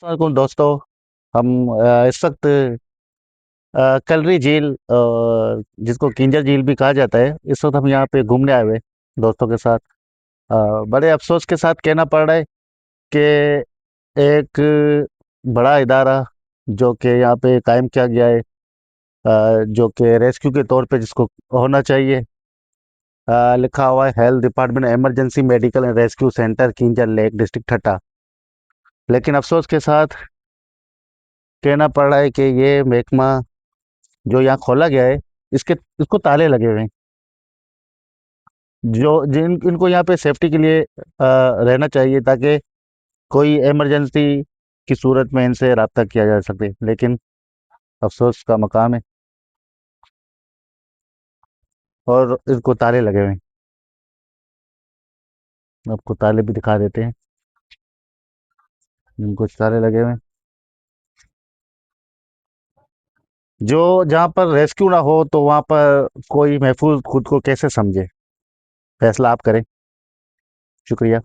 वालेकुम दोस्तों। हम इस वक्त कलरी झील जिसको किंजर झील भी कहा जाता है, इस वक्त हम यहाँ पे घूमने आए हुए हैं दोस्तों के साथ। बड़े अफसोस के साथ कहना पड़ रहा है कि एक बड़ा इदारा जो कि यहाँ पे कायम किया गया है, जो कि रेस्क्यू के तौर पे जिसको होना चाहिए, लिखा हुआ है health department emergency medical and rescue centre Keenjhar Lake district Thatta. लेकिन अफसोस के साथ कहना पड़ रहा है कि ये महकमा जो यहाँ खोला गया है, इसको ताले लगे हुए हैं। जो जिन इनको यहाँ पे सेफ्टी के लिए रहना चाहिए, ताकि कोई इमरजेंसी की सूरत में इनसे रब्ता किया जा सके। लेकिन अफसोस का मकाम है, और इनको ताले लगे हुए हैं। आपको ताले भी दिखा देते हैं, इनको ताले लगे हुए हैं। जो जहाँ पर रेस्क्यू ना हो, तो वहाँ पर कोई महफूज खुद को कैसे समझे? फैसला आप करें। शुक्रिया।